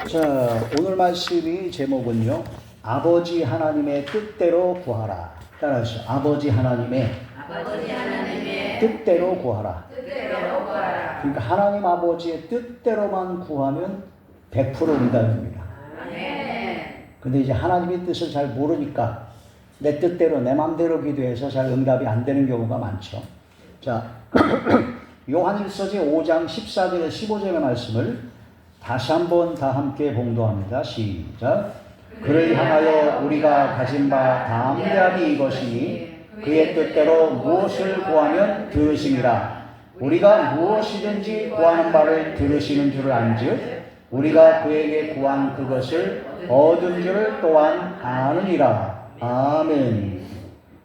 자, 오늘 말씀이 제목은요, 아버지 하나님의 뜻대로 구하라. 따라하시죠. 아버지 하나님의 뜻대로 구하라. 그러니까 하나님 아버지의 뜻대로만 구하면 100% 응답입니다. 근데 이제 하나님의 뜻을 잘 모르니까 내 뜻대로 내 마음대로 기도해서 잘 응답이 안 되는 경우가 많죠. 자, 요한일서지 5장 14절에 15절의 말씀을 다시 한번 다 함께 봉독합니다. 시작. 그를 향하여 우리가 가진 바 담대함이 이것이니 그의 뜻대로 무엇을 구하면 들으심이라. 우리가 무엇이든지 구하는 바를 들으시는 줄을 안즉 우리가 그에게 구한 그것을 얻은 줄을 또한 아느니라. 아멘.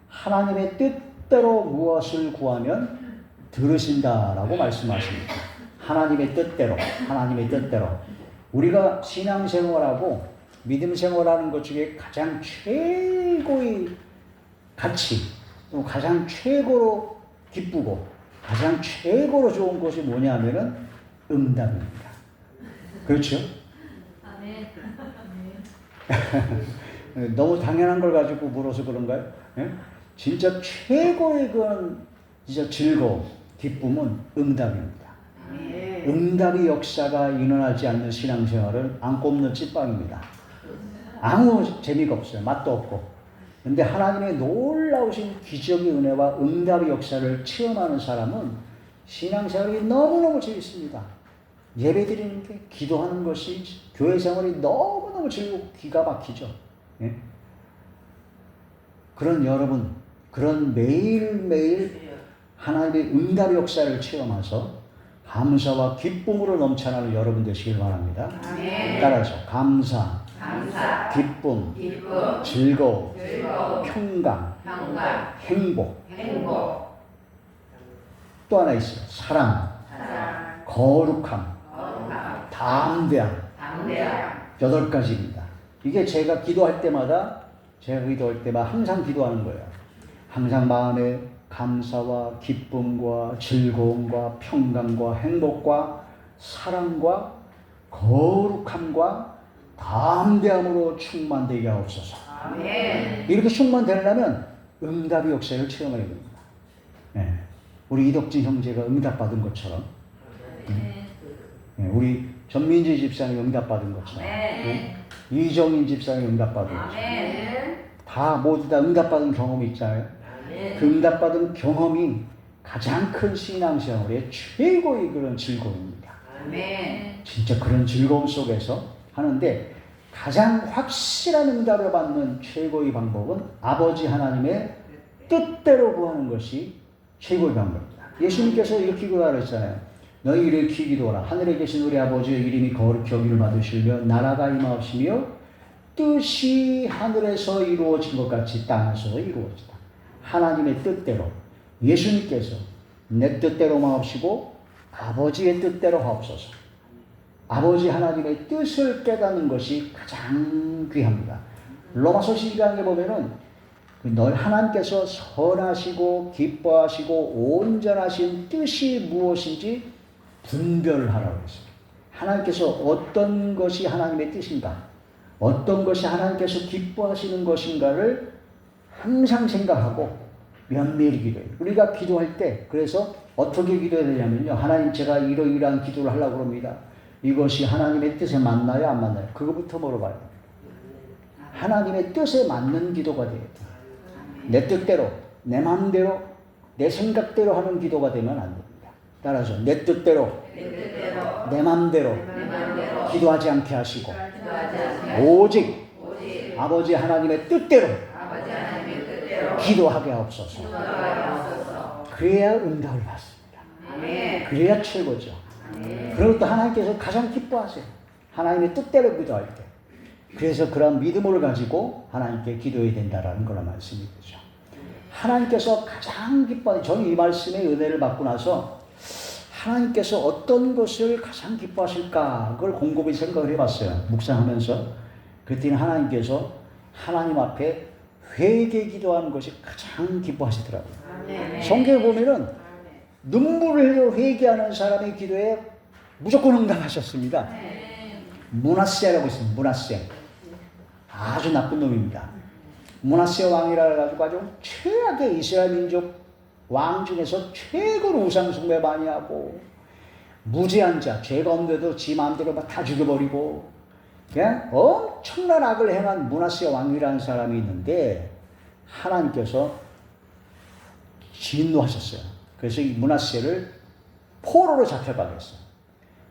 하나님의 뜻대로 무엇을 구하면 들으신다라고 말씀하십니다. 하나님의 뜻대로, 하나님의 뜻대로. 우리가 신앙생활하고 믿음생활하는 것 중에 가장 최고의 가치, 또 가장 최고로 기쁘고 가장 최고로 좋은 것이 뭐냐면은 응답입니다. 그렇죠? 너무 당연한 걸 가지고 물어서 그런가요? 예? 진짜 최고의 그런 진짜 즐거움, 기쁨은 응답입니다. 응답의 역사가 일어나지 않는 신앙생활은 안 꼽는 찐빵입니다. 아무 재미가 없어요. 맛도 없고. 근데 하나님의 놀라우신 기적의 은혜와 응답의 역사를 체험하는 사람은 신앙생활이 너무너무 재밌습니다. 예배드리는 게, 기도하는 것이, 교회 생활이 너무너무 즐겁고 기가 막히죠. 예? 그런 여러분, 그런 매일매일 하나님의 응답의 역사를 체험해서 감사와 기쁨으로 넘쳐나는 여러분 되시길 바랍니다. 따라서 감사, 기쁨, 즐거움, 평강, 행복. 또 하나 있어요. 사랑, 거룩함, 담대함. 8가지입니다. 이게 제가 기도할 때마다 항상 기도하는 거예요. 항상 마음에 감사와 기쁨과 즐거움과 평강과 행복과 사랑과 거룩함과 담대함으로 충만되게 하옵소서. 이렇게 충만되려면 응답의 역사를 체험해야 됩니다. 네. 우리 이덕진 형제가 응답받은 것처럼, 우리 전민지 집사님 응답받은 것처럼, 이정인 집사님 응답받은 것처럼, 다 모두 다 응답받은 경험이 있잖아요. 그 응답받은 경험이 가장 큰 신앙생활의 최고의 그런 즐거움입니다. 진짜 그런 즐거움 속에서 하는데 가장 확실한 응답을 받는 최고의 방법은 아버지 하나님의 뜻대로 구하는 것이 최고의 방법입니다. 예수님께서 이렇게 기도하셨잖아요. 너희 이렇게 기도하라. 하늘에 계신 우리 아버지의 이름이 거룩히 여김을 받으시며 나라가 임하옵시며 뜻이 하늘에서 이루어진 것 같이 땅에서 이루어지다. 하나님의 뜻대로 예수님께서 내 뜻대로만 하옵시고 아버지의 뜻대로 하옵소서. 아버지 하나님의 뜻을 깨닫는 것이 가장 귀합니다. 로마서 12장에 보면은 널 하나님께서 선하시고 기뻐하시고 온전하신 뜻이 무엇인지 분별하라고 했어요. 하나님께서 어떤 것이 하나님의 뜻인가, 어떤 것이 하나님께서 기뻐하시는 것인가를 항상 생각하고 면밀히 기도해요. 우리가 기도할 때 그래서 어떻게 기도해야 되냐면요. 하나님 제가 이러이러한 기도를 하려고 합니다. 이것이 하나님의 뜻에 맞나요? 안 맞나요? 그거부터 물어봐야 됩니다. 하나님의 뜻에 맞는 기도가 돼야 돼요. 내 뜻대로, 내 마음대로, 내 생각대로 하는 기도가 되면 안 됩니다. 따라서 내 뜻대로, 내 마음대로 기도하지 않게 하시고 오직 아버지 하나님의 뜻대로 기도하게 하옵소서. 그래야 응답을 받습니다. 그래야 최고죠. 그리고 또 하나님께서 가장 기뻐하세요. 하나님의 뜻대로 기도할 때. 그래서 그런 믿음을 가지고 하나님께 기도해야 된다라는 그런 말씀이 되죠. 하나님께서 가장 기뻐하는, 저는 이 말씀의 은혜를 받고 나서 하나님께서 어떤 것을 가장 기뻐하실까 그걸 곰곰이 생각을 해봤어요. 묵상하면서. 그랬더니 하나님께서 하나님 앞에 회개 기도하는 것이 가장 기뻐하시더라고요. 성경에 보면은 눈물을 흘려 회개하는 사람의 기도에 무조건 응답하셨습니다. 므낫세라고 있습니다. 므낫세. 아주 나쁜 놈입니다. 므낫세 왕이라 해가지고 아주 최악의 이스라엘 민족 왕 중에서 최고로 우상숭배 많이 하고 무지한 자, 죄가 없는데도 지 마음대로 막 다 죽여버리고 그냥 엄청난 악을 행한 므낫세 왕이라는 사람이 있는데 하나님께서 진노하셨어요. 그래서 이 므낫세를 포로로 잡혀가게 했어요.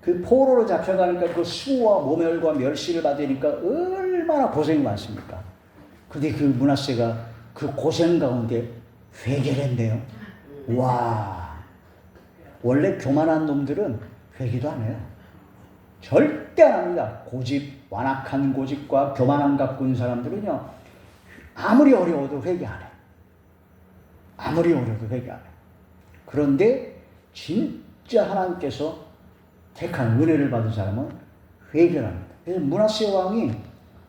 그 포로로 잡혀가니까 그 수와 모멸과 멸시를 받으니까 얼마나 고생이 많습니까? 근데 그 므낫세가 그 고생 가운데 회개를 했네요. 와, 원래 교만한 놈들은 회개도 안 해요. 절대 안 합니다. 고집, 완악한 고집과 교만함 갖고 있는 사람들은요, 아무리 어려워도 회개 안 해. 아무리 어려워도 회개 안 해. 그런데 진짜 하나님께서 택한 은혜를 받은 사람은 회개를 합니다. 그래서 므낫세 왕이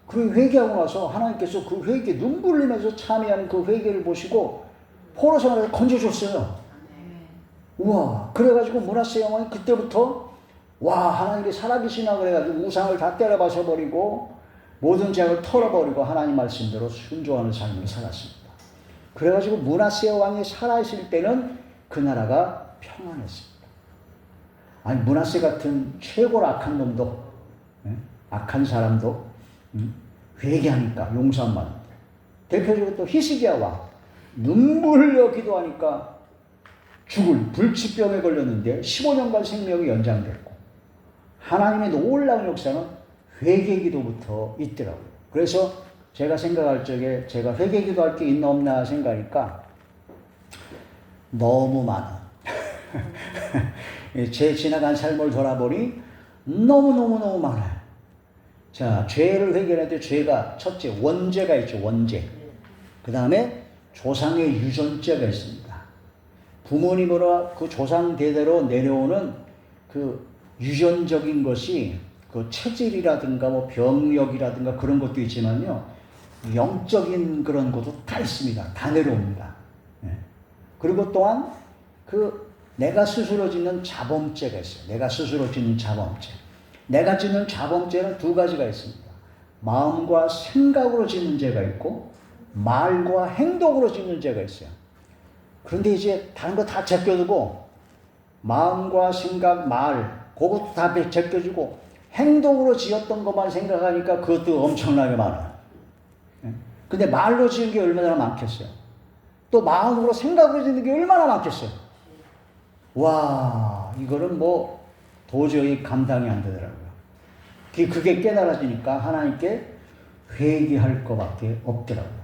그 회개하고 나서 하나님께서 그 회개, 눈물 흘리면서 참여하는 그 회개를 보시고 포로 생활에서 건져줬어요. 우와, 그래가지고 므낫세 왕이 그때부터 와, 하나님이 살아계시나 그래가지고 우상을 다 때려박아버리고 모든 죄악을 털어버리고 하나님 말씀대로 순종하는 삶을 살았습니다. 그래가지고 므낫세 왕이 살아있을 때는 그 나라가 평안했습니다. 아니, 므낫세 같은 최고로 악한 놈도, 악한 사람도 회개하니까 용서한 받는다. 대표적으로 또 히스기야 왕, 눈물 흘려 기도하니까 죽을 불치병에 걸렸는데 15년간 생명이 연장됐고, 하나님의 놀라운 역사는 회개 기도부터 있더라고요. 그래서 제가 생각할 적에 제가 회개 기도할 게 있나 없나 생각하니까 너무 많아. 제 지나간 삶을 돌아보니 너무너무너무 많아요. 자, 죄를 회개할 때 죄가 첫째 원죄가 있죠. 원죄. 그 다음에 조상의 유전죄가 있습니다. 부모님으로 그 조상 대대로 내려오는 그 유전적인 것이 그 체질이라든가 뭐 병력이라든가 그런 것도 있지만요, 영적인 그런 것도 다 있습니다. 다 내려옵니다. 그리고 또한 그 내가 스스로 짓는 자범죄가 있어요. 내가 스스로 짓는 자범죄. 내가 짓는 자범죄는 두 가지가 있습니다. 마음과 생각으로 짓는 죄가 있고 말과 행동으로 짓는 죄가 있어요. 그런데 이제 다른 거 다 제껴두고 마음과 생각, 말 그것도 다 제껴주고 행동으로 지었던 것만 생각하니까 그것도 엄청나게 많아요. 근데 말로 지은 게 얼마나 많겠어요. 또 마음으로 생각으로 짓는 게 얼마나 많겠어요. 와, 이거는 뭐 도저히 감당이 안 되더라고요. 그게 깨달아지니까 하나님께 회개할 것밖에 없더라고요.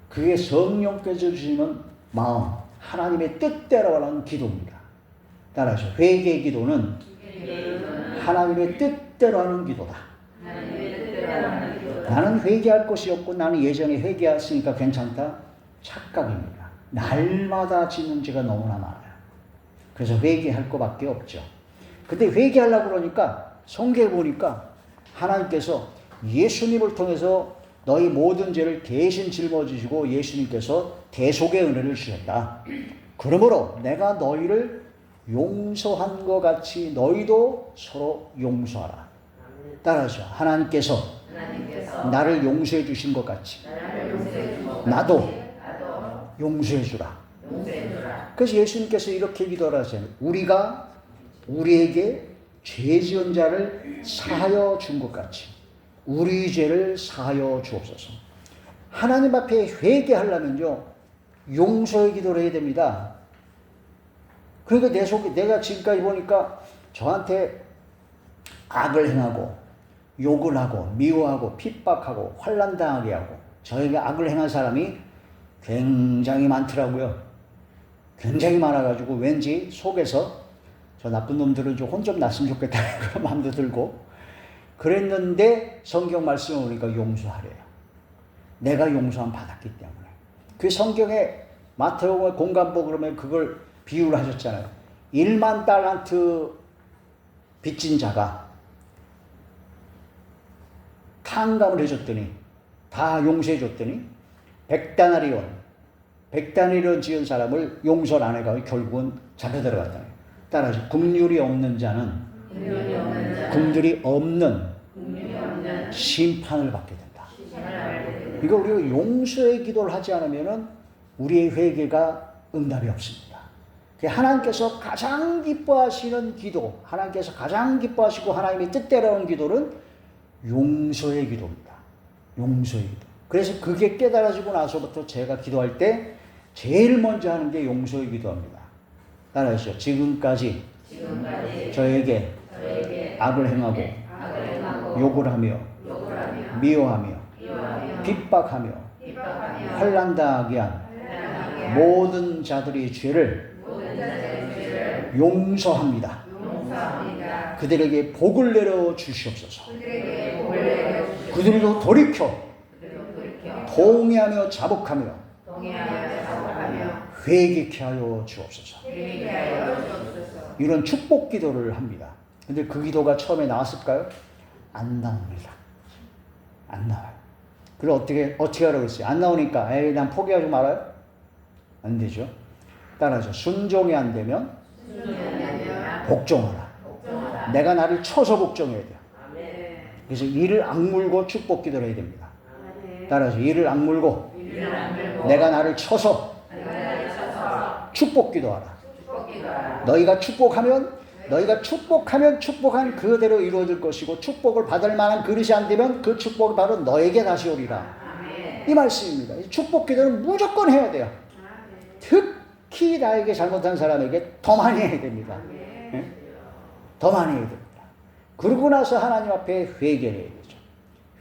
그게 성령께서 주시는 마음, 하나님의 뜻대로 하는 기도입니다. 따라서 회개의 기도는 하나님의 뜻대로 하는 기도다. 나는 회개할 것이 없고 나는 예전에 회개했으니까 괜찮다. 착각입니다. 날마다 짓는 죄가 너무나 많아요. 그래서 회개할 것밖에 없죠. 근데 회개하려고 그러니까 성경에 보니까 하나님께서 예수님을 통해서 너희 모든 죄를 대신 짊어지시고 예수님께서 대속의 은혜를 주셨다. 그러므로 내가 너희를 용서한 것 같이 너희도 서로 용서하라. 따라서 하나님께서 나를 용서해 주신 것 같이 나도 용서해 주라. 그래서 예수님께서 이렇게 기도하셨어요. 우리가 우리에게 죄 지은 자를 사하여 준 것 같이 우리 죄를 사하여 주옵소서. 하나님 앞에 회개하려면요, 용서의 기도를 해야 됩니다. 그러니까 내가 지금까지 보니까 저한테 악을 행하고 욕을 하고 미워하고 핍박하고 환난당하게 하고 저에게 악을 행한 사람이 굉장히 많더라고요. 굉장히 많아가지고 왠지 속에서 저 나쁜 놈들은 좀 혼 좀 났으면 좋겠다는 그런 마음도 들고 그랬는데 성경 말씀을 보니까 용서하래요. 내가 용서함 받았기 때문에. 그 성경에 마태복음의 공간보 그러면 그걸 비유를 하셨잖아요. 1만 달란트 빚진 자가 탕감을 해줬더니 다 용서해줬더니 100다나리온 지은 사람을 용서를 안 해가지고 결국은 잡혀 들어갔다. 따라서 긍휼이 없는 자는 긍휼이 없는 심판을 받게 된다. 그러니까 우리가 용서의 기도를 하지 않으면 우리의 회개가 응답이 없습니다. 하나님께서 가장 기뻐하시는 기도, 하나님께서 가장 기뻐하시고 하나님의 뜻대로 하는 기도는 용서의 기도입니다. 용서의 기도. 그래서 그게 깨달아지고 나서부터 제가 기도할 때 제일 먼저 하는 게 용서의 기도입니다. 따라하시죠. 지금까지 저에게 악을 행하고 욕을 하며 미워하며 핍박하며 환난당하게 한 모든 자들의 죄를 용서합니다. 그들에게 복을 내려 주시옵소서. 그들도 돌이켜 동의하며 자복하며 회개케 하여 주옵소서. 이런 축복 기도를 합니다. 근데 그 기도가 처음에 나왔을까요? 안 나옵니다. 안 나와요. 그럼 어떻게 하라고 했어요? 안 나오니까 에이 난 포기하지 말아요? 안 되죠. 따라서 순종이 안 되면 복종하라. 내가 나를 쳐서 복종해야 돼요. 그래서 이를 악물고 축복 기도를 해야 됩니다. 따라서 이를 악물고 내가 나를 쳐서 축복 기도하라. 너희가 축복하면 축복한 그대로 이루어질 것이고 축복을 받을 만한 그릇이 안 되면 그 축복이 바로 너에게 다시 오리라. 이 말씀입니다. 축복 기도는 무조건 해야 돼요. 특히 나에게 잘못한 사람에게 더 많이 해야 됩니다. 네? 더 많이 해야 됩니다. 그러고 나서 하나님 앞에 회개를 해야 되죠.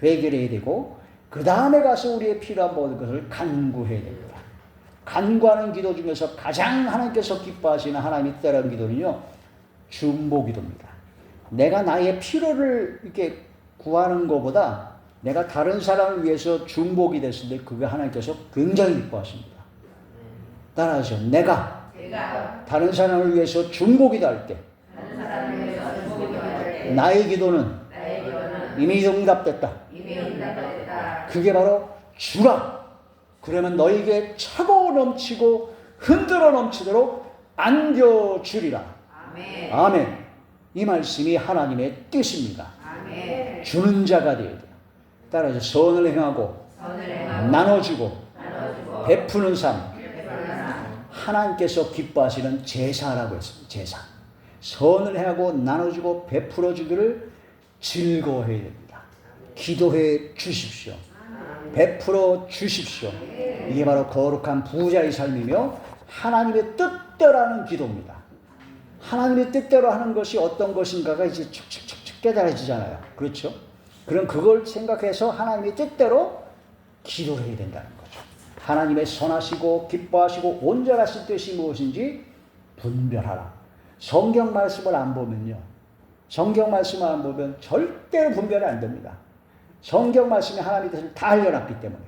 회개를 해야 되고 그 다음에 가서 우리의 필요한 모든 것을 간구해야 됩니다. 간구하는 기도 중에서 가장 하나님께서 기뻐하시는 하나님이 뜻대로 기도는요, 중보 기도입니다. 내가 나의 필요를 이렇게 구하는 것보다 내가 다른 사람을 위해서 중보기 됐을 때 그게 하나님께서 굉장히 기뻐하십니다. 따라서 내가 다른 사람을 위해서 중보기도 할 때 나의 기도는 이미 응답됐다. 그게 바로 주라. 그러면 너에게 차고 넘치고 흔들어 넘치도록 안겨주리라. 아멘. 이 말씀이 하나님의 뜻입니다. 아멘. 주는 자가 되어야 돼요. 따라서 선을 행하고 나눠주고 베푸는 삶. 하나님께서 기뻐하시는 제사라고 했습니다. 제사. 선을 행하고 나눠주고 베풀어 주기를 즐거워해야 됩니다. 기도해 주십시오. 베풀어 주십시오. 이게 바로 거룩한 부자의 삶이며 하나님의 뜻대로 하는 기도입니다. 하나님의 뜻대로 하는 것이 어떤 것인가가 이제 축축축축 깨달아지잖아요. 그렇죠? 그럼 그걸 생각해서 하나님의 뜻대로 기도를 해야 된다는 거죠. 하나님의 선하시고 기뻐하시고 온전하신 뜻이 무엇인지 분별하라. 성경 말씀을 안 보면요. 성경 말씀을 안 보면 절대로 분별이 안 됩니다. 성경 말씀이 하나님의 뜻을 다 알려놨기 때문에.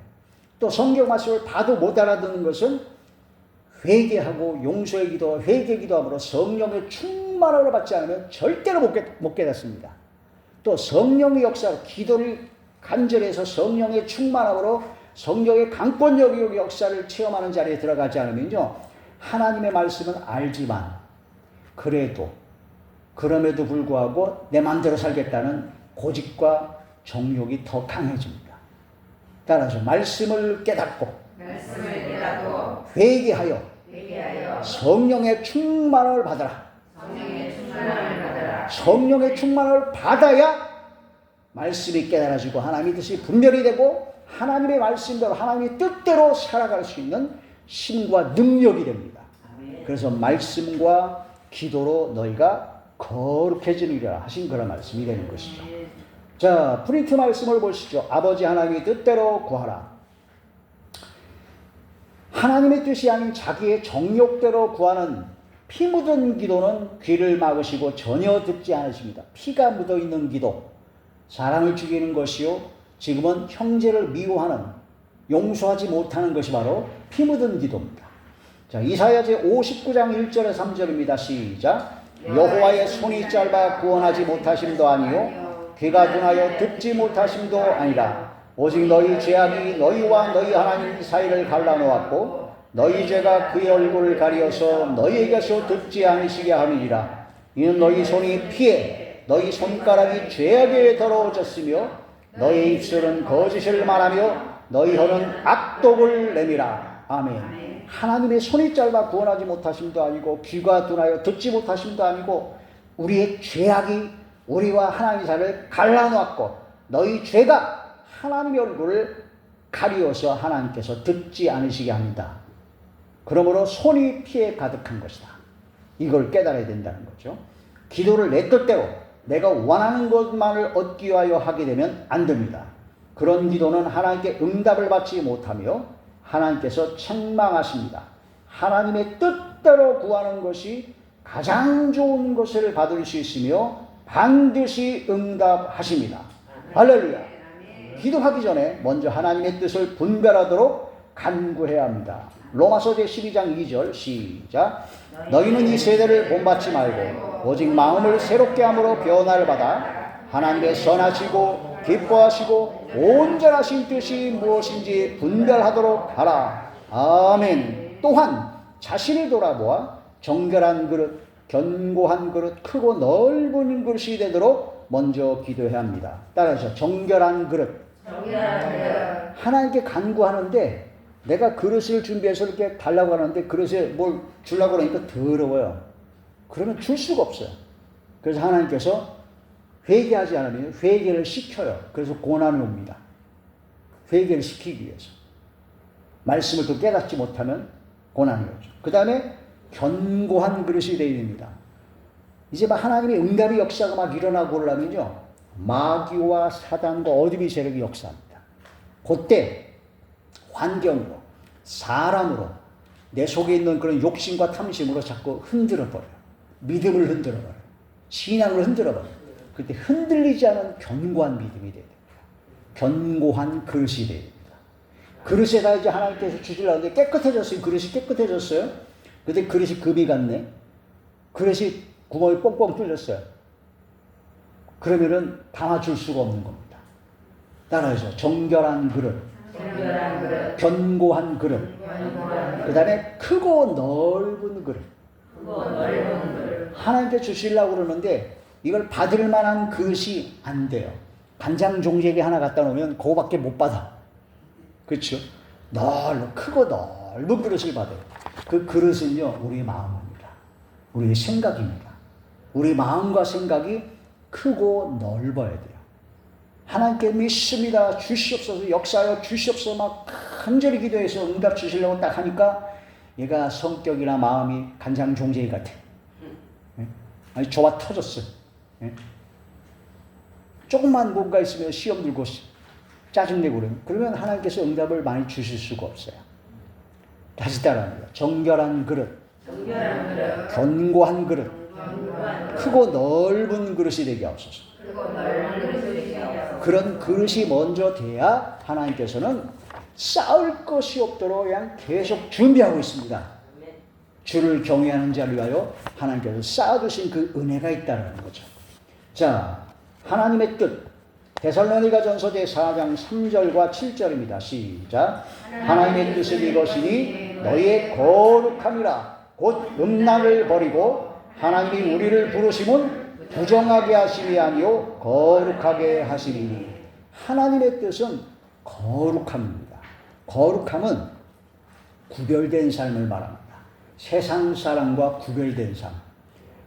또 성경 말씀을 봐도 못 알아듣는 것은 회개하고 용서의 기도, 회개 기도함으로 성령의 충만함을 받지 않으면 절대로 못 깨닫습니다. 또 성령의 역사로 기도를 간절해서 성령의 충만함으로 성령의 강권적 역사를 체험하는 자리에 들어가지 않으면요. 하나님의 말씀은 알지만 그럼에도 불구하고 내 마음대로 살겠다는 고집과 정욕이 더 강해집니다. 따라서 말씀을 깨닫고 회개하여 성령의 충만함을 받아라. 성령의 충만함을 받아야 말씀이 깨달아지고 하나님의 뜻이 분별이 되고 하나님의 말씀대로 하나님의 뜻대로 살아갈 수 있는 힘과 능력이 됩니다. 그래서 말씀과 기도로 너희가 거룩해지리라 하신 그런 말씀이 되는 것이죠. 자, 프린트 말씀을 보시죠. 아버지 하나님의 뜻대로 구하라. 하나님의 뜻이 아닌 자기의 정욕대로 구하는 피 묻은 기도는 귀를 막으시고 전혀 듣지 않으십니다. 피가 묻어있는 기도, 사랑을 죽이는 것이요 지금은 형제를 미워하는, 용서하지 못하는 것이 바로 피 묻은 기도입니다. 자, 이사야 제59장 1절에 3절입니다. 시작. 여호와의 손이 짧아 구원하지 못하심도 아니요 귀가 둔하여 듣지 못하심도 아니라 오직 너희 죄악이 너희와 너희 하나님 사이를 갈라놓았고 너희 죄가 그의 얼굴을 가리어서 너희에게서 듣지 않으시게 함이니라. 이는 너희 손이 피해 너희 손가락이 죄악에 더러워졌으며 너희 입술은 거짓을 말하며 너희 혀는 악독을 내밀어. 아멘. 하나님의 손이 짧아 구원하지 못하심도 아니고 귀가 둔하여 듣지 못하심도 아니고 우리의 죄악이 우리와 하나님 사이를 갈라놓았고 너희 죄가 하나님의 얼굴을 가리워서 하나님께서 듣지 않으시게 합니다. 그러므로 손이 피에 가득한 것이다. 이걸 깨달아야 된다는 거죠. 기도를 내 뜻대로 내가 원하는 것만을 얻기 위하여 하게 되면 안 됩니다. 그런 기도는 하나님께 응답을 받지 못하며 하나님께서 책망하십니다. 하나님의 뜻대로 구하는 것이 가장 좋은 것을 받을 수 있으며 반드시 응답하십니다. 할렐루야. 기도하기 전에 먼저 하나님의 뜻을 분별하도록 간구해야 합니다. 로마서 제12장 2절 시작. 너희는 이 세대를 본받지 말고 오직 마음을 새롭게 함으로 변화를 받아 하나님의 선하시고 기뻐하시고 온전하신 뜻이 무엇인지 분별하도록 하라. 아멘. 또한 자신을 돌아보아 정결한 그릇, 견고한 그릇, 크고 넓은 그릇이 되도록 먼저 기도해야 합니다. 따라서 정결한 그릇. 하나님께 간구하는데 내가 그릇을 준비해서 이렇게 달라고 하는데 그릇에 뭘 주려고 하니까 더러워요. 그러면 줄 수가 없어요. 그래서 하나님께서 회개하지 않으면 회개를 시켜요. 그래서 고난이 옵니다. 회개를 시키기 위해서. 말씀을 또 깨닫지 못하면 고난이 오죠. 그 다음에 견고한 그릇이 되어야 됩니다. 이제 막 하나님의 응답의 역사가 막 일어나고 오려면요. 마귀와 사단과 어둠의 세력이 역사합니다. 그때 환경으로, 사람으로, 내 속에 있는 그런 욕심과 탐심으로 자꾸 흔들어버려요. 믿음을 흔들어버려요. 신앙을 흔들어버려요. 그때 흔들리지 않은 견고한 믿음이 돼야 됩니다. 견고한 그릇이 돼야 됩니다. 그릇에다 이제 하나님께서 주시려고 하는데 깨끗해졌어요. 그릇이 깨끗해졌어요. 근데 그릇이 금이 같네. 그릇이 구멍이 뻥뻥 뚫렸어요. 그러면은 담아줄 수가 없는 겁니다. 따라해서 정결한 그릇, 견고한 그릇, 그 다음에 크고 넓은 그릇. 하나님께 주시려고 그러는데 이걸 받을 만한 그릇이 안 돼요. 간장 종이에 하나 갖다 놓으면 그거밖에 못 받아. 그렇죠? 크고 넓은 그릇을 받아요. 그 그릇은요, 우리의 마음입니다. 우리의 생각입니다. 우리 마음과 생각이 크고 넓어야 돼요. 하나님께 믿습니다. 주시옵소서, 역사하여 주시옵소서 막 간절히 기도해서 응답 주시려고 딱 하니까 얘가 성격이나 마음이 간장 종제이 같아. 아니, 좋아 터졌어요. 조금만 뭔가 있으면 시험 들고 짜증내고 그러면 하나님께서 응답을 많이 주실 수가 없어요. 다시 따라합니다. 정결한 그릇, 견고한 그릇, 크고 넓은 그릇이 되게 하옵소서. 그런 그릇이 먼저 돼야 하나님께서는 쌓을 것이 없도록 그냥 계속 준비하고 있습니다. 주를 경외하는 자를 위하여 하나님께서 쌓아두신 그 은혜가 있다는 거죠. 자, 하나님의 뜻. 데살로니가전서 제4장 3절과 7절입니다. 시작. 하나님의 뜻은 이것이니 너희의 거룩함이라 곧 음란을 버리고 하나님이 우리를 부르심은 부정하게 하심이 아니요 거룩하게 하심이니. 하나님의 뜻은 거룩함입니다. 거룩함은 구별된 삶을 말합니다. 세상 사람과 구별된 삶,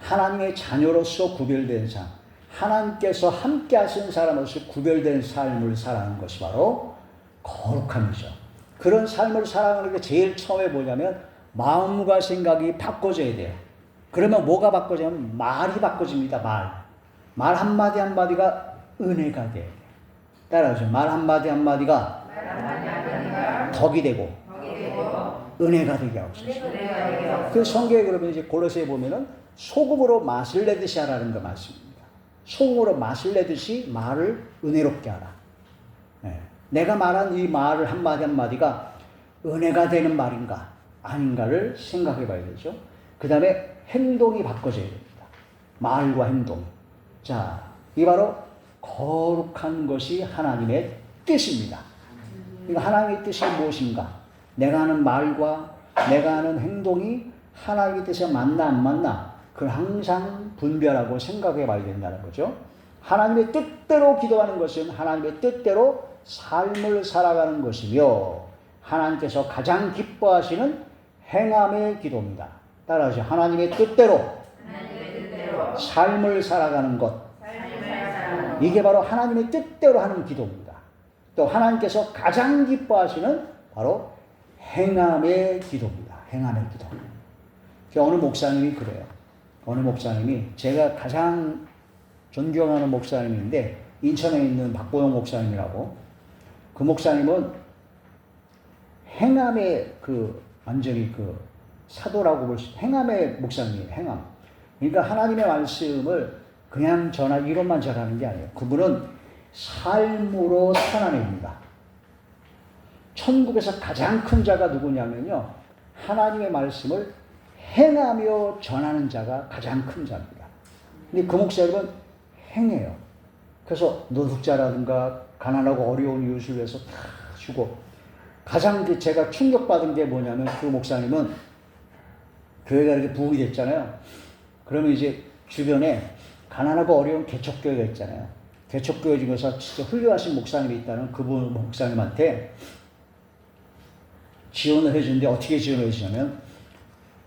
하나님의 자녀로서 구별된 삶, 하나님께서 함께 하신 사람으로서 구별된 삶을 살아가는 것이 바로 거룩함이죠. 그런 삶을 살아가는 게 제일 처음에 뭐냐면 마음과 생각이 바꿔져야 돼요. 그러면 뭐가 바꿔지냐면 말이 바꿔집니다. 말 한마디 한마디가 은혜가 돼요. 따라하죠. 말 한마디 한마디가 덕이 되고 은혜가 되게 하옵소서. 그 성경에 그러면 이제 골로새에 보면은 소금으로 맛을 내듯이 하라는 거 말씀입니다. 소금으로 맛을 내듯이 말을 은혜롭게 하라. 네. 내가 말한 이 말을 한마디 한마디가 은혜가 되는 말인가 아닌가를 생각해 봐야 되죠. 그 다음에 행동이 바꿔져야 됩니다. 말과 행동. 자, 이 바로 거룩한 것이 하나님의 뜻입니다. 그러니까 하나님의 뜻이 무엇인가? 내가 하는 말과 내가 하는 행동이 하나님의 뜻에 맞나 안 맞나? 그걸 항상 분별하고 생각해 봐야 된다는 거죠. 하나님의 뜻대로 기도하는 것은 하나님의 뜻대로 삶을 살아가는 것이며 하나님께서 가장 기뻐하시는 행함의 기도입니다. 따라하시죠. 하나님의 뜻대로 삶을 살아가는 것. 이게 바로 하나님의 뜻대로 하는 기도입니다. 또 하나님께서 가장 기뻐하시는 바로 행함의 기도입니다. 행함의 기도. 어느 목사님이 그래요. 어느 목사님이 제가 가장 존경하는 목사님인데 인천에 있는 박보영 목사님이라고 그 목사님은 행함의 완전히 사도라고 볼 수 행함의 목사님이에요. 행함. 그러니까 하나님의 말씀을 그냥 이론만 전하는 게 아니에요. 그분은 삶으로 살아냅니다. 천국에서 가장 큰 자가 누구냐면요. 하나님의 말씀을 행하며 전하는 자가 가장 큰 자입니다. 근데 그 목사님은 행해요. 그래서 노숙자라든가 가난하고 어려운 이웃을 위해서 다 주고 가장 제가 충격받은 게 뭐냐면 그 목사님은 교회가 이렇게 부흥이 됐잖아요. 그러면 이제 주변에 가난하고 어려운 개척교회가 있잖아요. 개척교회 중에서 진짜 훌륭하신 목사님이 있다는 그분 목사님한테 지원을 해주는데 어떻게 지원을 해주냐면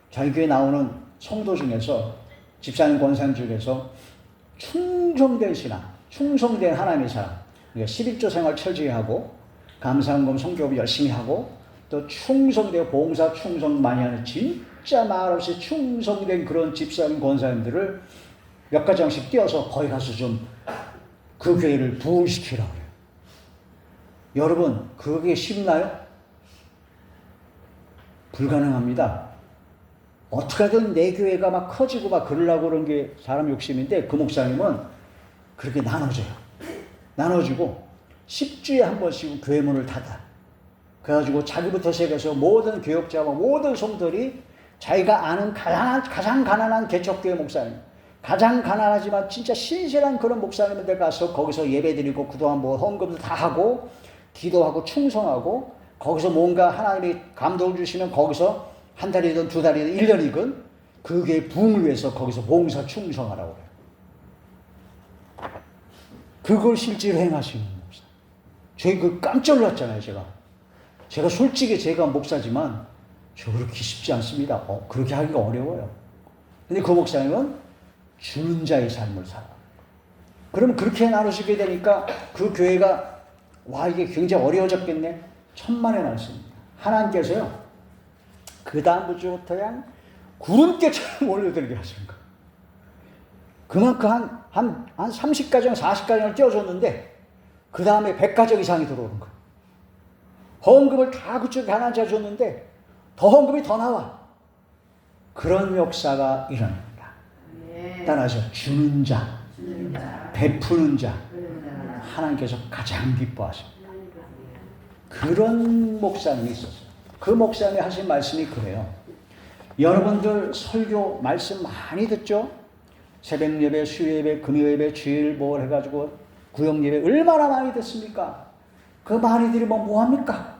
자기 교회 나오는 성도 중에서 집사님 권사님 중에서 충성된 신앙, 충성된 하나님의 사람, 그러니까 11조 생활 철저히 하고 감사헌금 성교업 열심히 하고 또 충성되고 봉사 충성 많이 하는 진짜 말없이 충성된 그런 집사님 권사님들을 몇 가정씩 띄어서 거기 가서 좀 그 교회를 부흥시키라고 그래요. 여러분 그게 쉽나요? 불가능합니다. 어떻게든 내 교회가 막 커지고 막 그러려고 그런 게 사람 욕심인데 그 목사님은 그렇게 나눠줘요. 나눠주고 10주에 한 번씩 교회 문을 닫아. 그래가지고 자기부터 시작해서 모든 교역자와 모든 성들이 자기가 아는 가장 가난한 개척교회 목사님, 가장 가난하지만 진짜 신실한 그런 목사님한테 가서 거기서 예배드리고 그동안 뭐 헌금도 다 하고 기도하고 충성하고 거기서 뭔가 하나님이 감동을 주시면 거기서 한 달이든 두 달이든 1년이든 그 교회 부흥을 위해서 거기서 봉사 충성하라고 그래요. 그걸 실제로 행하시는 목사. 저희 깜짝 놀랐잖아요, 제가 솔직히 제가 목사지만 저 그렇게 쉽지 않습니다. 그렇게 하기가 어려워요. 근데 그 목사님은 주는 자의 삶을 살아. 그럼 그렇게 나누시게 되니까 그 교회가 이게 굉장히 어려워졌겠네. 천만의 말씀입니다. 하나님께서요, 그 다음부터 그냥 구름대처럼 올려들게 하시는 거예요. 그만큼 한 30가정, 40가정을 띄워줬는데, 그 다음에 100가정 이상이 들어오는 거예요. 헌금을 다 그쪽에 가난한 자 줬는데, 더 헌금이 더 나와. 그런 역사가 일어납니다. 따라서 주는 자, 베푸는 자, 하나님께서 가장 기뻐하십니다. 그런 목사님이 있었어요. 그 목사님이 하신 말씀이 그래요. 여러분들 설교 말씀 많이 듣죠? 새벽 예배, 수요 예배, 금요 예배, 주일 뭘 해가지고 구역 예배 얼마나 많이 듣습니까? 그 많이 들으면 뭐합니까?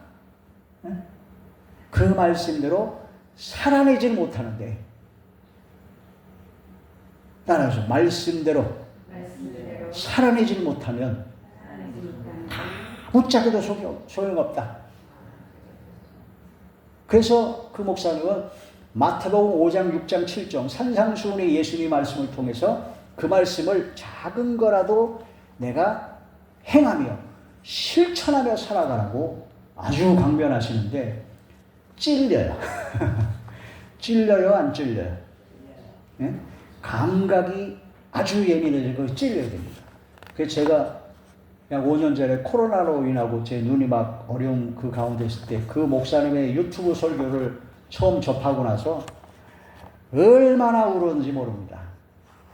그 말씀대로 살아내질 못하는데 따라서 말씀대로 살아내질 못하면 붙잡아도 소용없다. 그래서 그 목사님은 마태복음 5장, 6장, 7장 산상수훈의 예수님 말씀을 통해서 그 말씀을 작은 거라도 내가 행하며 실천하며 살아가라고 아주 강변하시는데 찔려요. 찔려요, 안 찔려요? 네? 감각이 아주 예민해지고 찔려야 됩니다. 그래서 제가 그냥 5년 전에 코로나로 인하고 제 눈이 막 어려운 그 가운데 있을 때 그 목사님의 유튜브 설교를 처음 접하고 나서 얼마나 울었는지 모릅니다.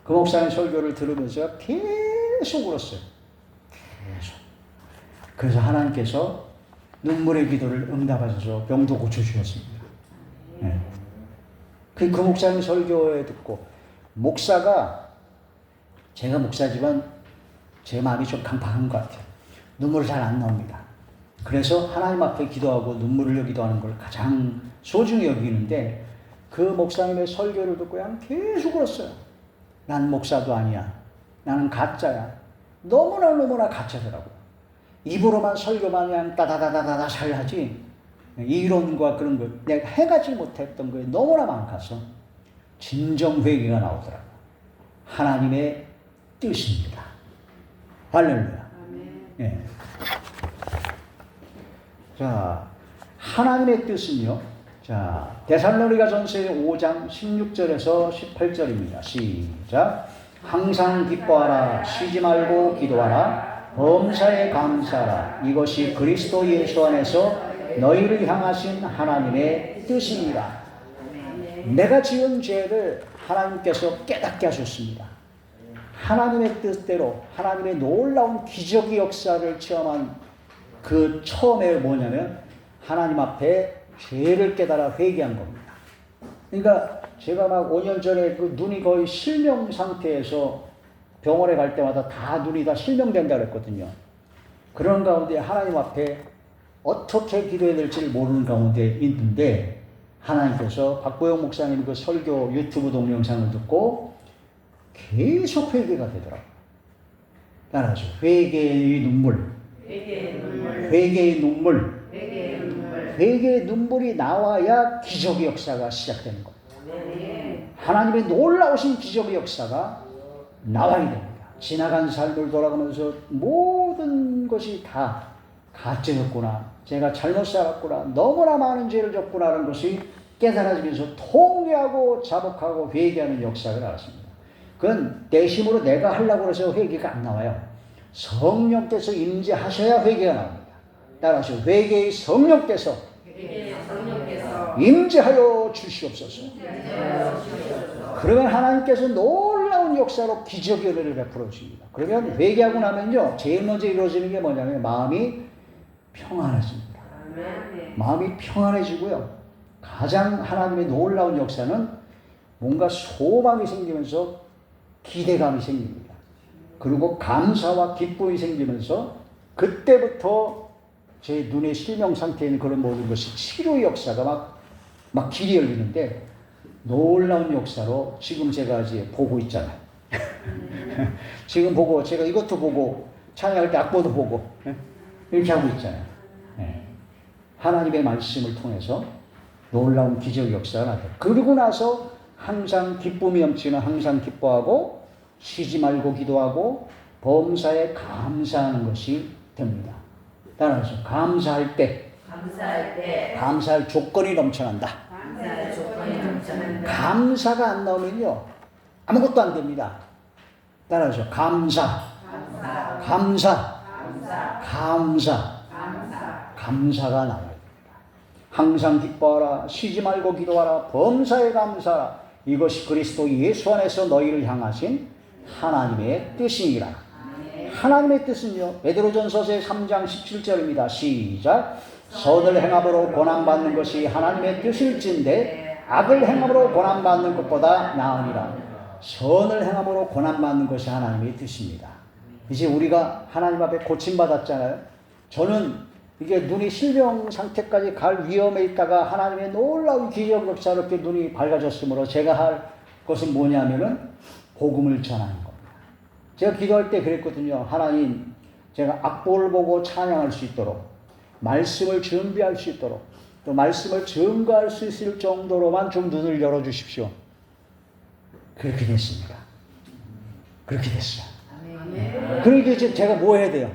그 목사님 설교를 들으면서 계속 울었어요. 계속. 그래서 하나님께서 눈물의 기도를 응답하셔서 병도 고쳐주셨습니다. 네. 그 목사님 설교에 듣고 목사가 제가 목사지만 제 마음이 좀 강팍한 것 같아요. 눈물이 잘 안 나옵니다. 그래서 하나님 앞에 기도하고 눈물을 흘려 기도하는 걸 가장 소중히 여기는데 그 목사님의 설교를 듣고 그냥 계속 울었어요. 난 목사도 아니야. 나는 가짜야. 너무나 가짜더라고요. 입으로만 설교만 그냥 따다다다다 잘하지 이론과 그런 걸 내가 해가지 못했던 거에 너무나 많아서 진정 회개가 나오더라고요. 하나님의 뜻입니다. 할렐루야. 예. 자, 하나님의 뜻은요. 자, 데살로니가전서 5장 16절에서 18절입니다. 시작. 항상 기뻐하라. 쉬지 말고 기도하라. 범사에 감사하라. 이것이 그리스도 예수 안에서 너희를 향하신 하나님의 뜻입니다. 내가 지은 죄를 하나님께서 깨닫게 하셨습니다. 하나님의 뜻대로 하나님의 놀라운 기적의 역사를 체험한 그 처음에 뭐냐면 하나님 앞에 죄를 깨달아 회개한 겁니다. 그러니까 제가 막 5년 전에 그 눈이 거의 실명 상태에서 병원에 갈 때마다 다 눈이 다 실명된다 그랬거든요. 그런 가운데 하나님 앞에 어떻게 기도해야 될지를 모르는 가운데 있는데 하나님께서 박보영 목사님 그 설교 유튜브 동영상을 듣고 계속 회개가 되더라고요. 따라서 회개의 눈물, 회개의 눈물, 회개의 눈물이 나와야 기적의 역사가 시작되는 겁니다. 하나님의 놀라우신 기적의 역사가 나와야 됩니다. 지나간 삶을 돌아가면서 모든 것이 다 가짜였구나, 제가 잘못 살았구나, 너무나 많은 죄를 졌구나라는 것이 깨달아지면서 통회하고 자복하고 회개하는 역사를 알았습니다. 그건 내 힘으로 내가 하려고 해서 회개가 안 나와요. 성령께서 임재하셔야 회개가 나옵니다. 따라서 회개의 성령께서 임재하여 주시옵소서. 그러면 하나님께서 놀라운 역사로 기적의 은혜를 베풀어 주십니다. 그러면 회개하고 나면요, 제일 먼저 이루어지는 게 뭐냐면 마음이 평안해집니다. 마음이 평안해지고요, 가장 하나님의 놀라운 역사는 뭔가 소망이 생기면서 기대감이 생깁니다. 그리고 감사와 기쁨이 생기면서 그때부터 제 눈의 실명 상태에 있는 그런 모든 것이 치료의 역사가 막 길이 열리는데 놀라운 역사로 지금 제가 이제 보고 있잖아요. 지금 보고 제가 이것도 보고 찬양할 때 악보도 보고 이렇게 하고 있잖아요. 하나님의 말씀을 통해서 놀라운 기적 역사가 나타나요. 그러고 나서 항상 기쁨이 넘치는 항상 기뻐하고 쉬지 말고 기도하고 범사에 감사하는 것이 됩니다. 따라서 감사할 때 감사할 조건이 넘쳐난다. 감사가 안 나오면요 아무것도 안 됩니다. 따라서 감사가 나와야 됩니다. 항상 기뻐하라. 쉬지 말고 기도하라. 범사에 감사하라. 이것이 그리스도 예수 안에서 너희를 향하신 하나님의 뜻이니라. 하나님의 뜻은요, 베드로전서의 3장 17절입니다. 시작. 선을 행함으로 고난받는 것이 하나님의 뜻일진데 악을 행함으로 고난받는 것보다 나으니라. 선을 행함으로 고난받는 것이 하나님의 뜻입니다. 이제 우리가 하나님 앞에 고침받았잖아요. 저는 이게 눈이 실명 상태까지 갈 위험에 있다가 하나님의 놀라운 기적 역사로 이렇게 눈이 밝아졌으므로 제가 할 것은 뭐냐면은 복음을 전하는 겁니다. 제가 기도할 때 그랬거든요. 하나님, 제가 악보를 보고 찬양할 수 있도록, 말씀을 준비할 수 있도록, 또 말씀을 증거할 수 있을 정도로만 좀 눈을 열어주십시오. 그렇게 됐습니다. 그렇게 됐어요. 그러니까 이제 제가 뭐 해야 돼요?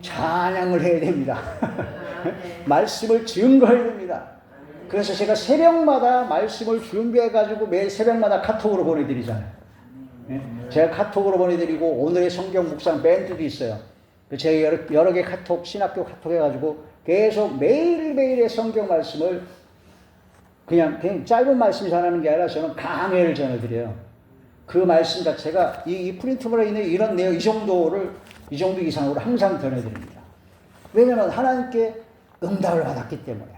찬양을 해야 됩니다. 말씀을 증거해야 됩니다. 그래서 제가 새벽마다 말씀을 준비해가지고 매일 새벽마다 카톡으로 보내드리잖아요. 제가 카톡으로 보내드리고 오늘의 성경 묵상 밴드도 있어요. 제가 여러 개 카톡, 신학교 카톡 해가지고 계속 매일매일의 성경 말씀을 그냥 짧은 말씀 전하는 게 아니라 저는 강해를 전해드려요. 그 말씀 자체가 이 프린트물에 있는 이런 내용, 이 정도 이상으로 항상 전해드립니다. 왜냐하면 하나님께 응답을 받았기 때문에.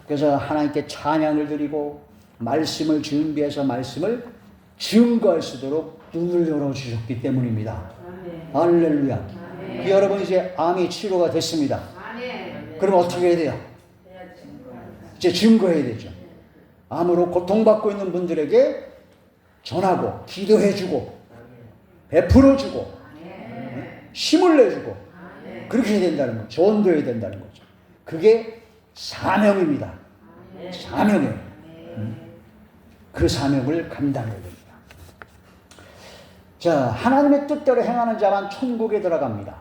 그래서 하나님께 찬양을 드리고 말씀을 준비해서 말씀을 증거할 수 있도록 눈을 열어주셨기 때문입니다. 할렐루야. 여러분 이제 암이 치료가 됐습니다. 그럼 어떻게 해야 돼요? 이제 증거해야 되죠. 암으로 고통받고 있는 분들에게 전하고 기도해주고 베풀어주고 힘을 내주고 그렇게 해야 된다는 거죠. 전도해야 된다는 거죠. 그게 사명입니다. 사명이에요. 그 사명을 감당해야 됩니다. 자, 하나님의 뜻대로 행하는 자만 천국에 들어갑니다.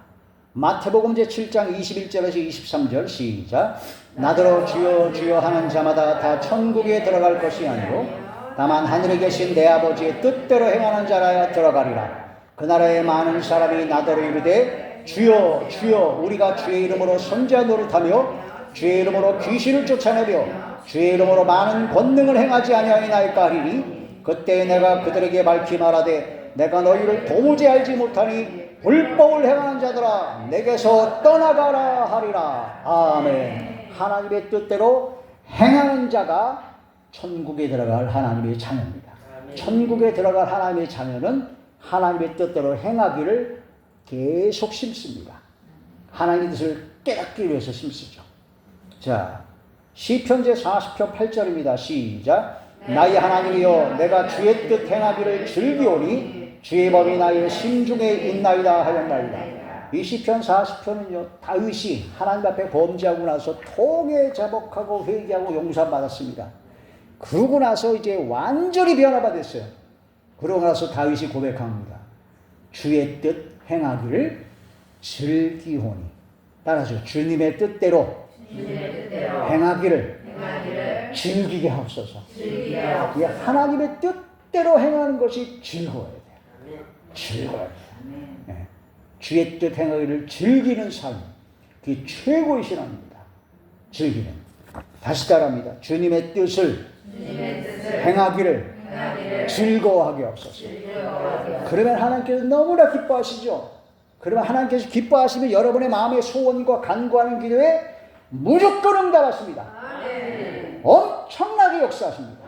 마태복음 제7장 21절에서 23절 시작. 나더러 주여 주여 하는 자마다 다 천국에 들어갈 것이 아니고 다만 하늘에 계신 내 아버지의 뜻대로 행하는 자라야 들어가리라. 그 나라에 많은 사람이 나더러 이르되 주여 주여 우리가 주의 이름으로 선지자 노릇하며 주의 이름으로 귀신을 쫓아내며 주의 이름으로 많은 권능을 행하지 아니하였나이까 하리니 그때 내가 그들에게 밝히 말하되 내가 너희를 도무지 알지 못하니 불법을 행하는 자들아 내게서 떠나가라 하리라. 아멘. 하나님의 뜻대로 행하는 자가 천국에 들어갈 하나님의 자녀입니다. 천국에 들어갈 하나님의 자녀는 하나님의 뜻대로 행하기를 계속 심습니다. 하나님의 뜻을 깨닫기 위해서 심쓰죠. 자, 시편 제40편 8절입니다. 시작. 나의 하나님이여 내가 주의 뜻 행하기를 즐기오니 주의 법이 나의 심중에 있나이다 하였나이다. 이 시편 40편은요 다윗이 하나님 앞에 범죄하고 나서 통에 자복하고 회개하고 용서받았습니다. 그러고 나서 이제 완전히 변화받았어요. 그러고 나서 다윗이 고백합니다. 주의 뜻 행하기를 즐기오니. 따라서 주님의 뜻대로 행하기를 즐기게 하옵소서. 하나님의 뜻대로 행하는 것이 즐거워야 돼요. 즐거워야 돼요. 네. 주의 뜻 행하기를 즐기는 삶, 그게 최고의 신앙입니다. 즐기는. 다시 따라합니다. 주님의 뜻을 행하기를 즐거워하게 하옵소서. 그러면 하나님께서 너무나 기뻐하시죠. 그러면 하나님께서 기뻐하시면 여러분의 마음의 소원과 간구하는 기도에 무조건 응답하십니다. 엄청나게 역사하십니다.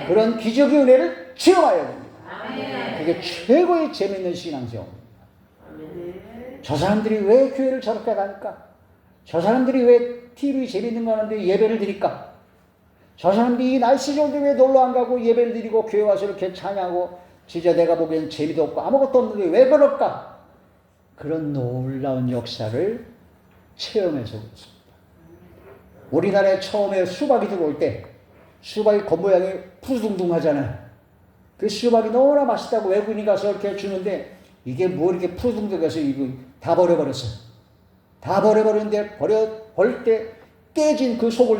그런 기적의 은혜를 체험하여야 됩니다. 그게 최고의 재밌는 신앙생활입니다. 저 사람들이 왜 교회를 저렇게 가니까? 저 사람들이 왜 TV 재밌는 거 하는데 예배를 드릴까? 저 사람들이 이 날씨 좋은데 왜 놀러 안 가고 예배를 드리고 교회 와서 이렇게 찬양하고 진짜 내가 보기엔 재미도 없고 아무것도 없는데 왜 그럴까? 그런 놀라운 역사를 체험해서 그렇습니다. 우리나라에 처음에 수박이 들어올 때 수박이 겉모양이 푸둥둥하잖아요. 그 수박이 너무나 맛있다고 외국인이 가서 이렇게 주는데 이게 뭐 이렇게 푸둥둥해서 이거 다 버려버렸어요. 다 버려버렸는데 버릴 때 깨진 그 속을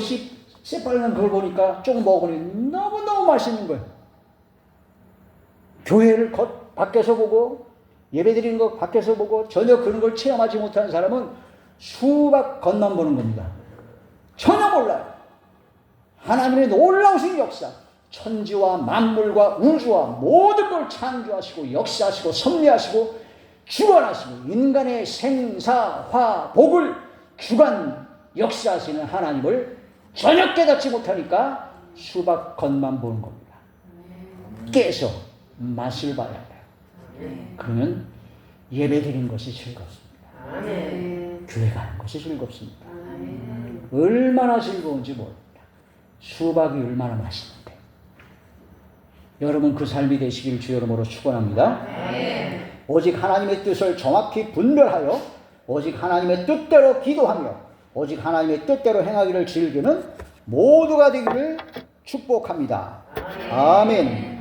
새빨간 그걸 보니까 조금 먹으니 너무너무 맛있는 거예요. 교회를 밖에서 보고 예배 드리는 거 밖에서 보고 전혀 그런 걸 체험하지 못하는 사람은 수박 겉만 보는 겁니다. 전혀 몰라요. 하나님의 놀라우신 역사, 천지와 만물과 우주와 모든 걸 창조하시고 역사하시고 섭리하시고 주관하시고 인간의 생사화 복을 주관 역사하시는 하나님을 전혀 깨닫지 못하니까 수박 겉만 보는 겁니다. 깨서 맛을 봐야 해요. 그러면 예배 드리는 것이 즐겁습니다. 교회 가는 것이 즐겁습니다. 얼마나 즐거운지 모릅니다. 수박이 얼마나 맛있는데. 여러분 그 삶이 되시길 주 이름으로 축원합니다. 오직 하나님의 뜻을 정확히 분별하여 오직 하나님의 뜻대로 기도하며 오직 하나님의 뜻대로 행하기를 즐기는 모두가 되기를 축복합니다. 아멘.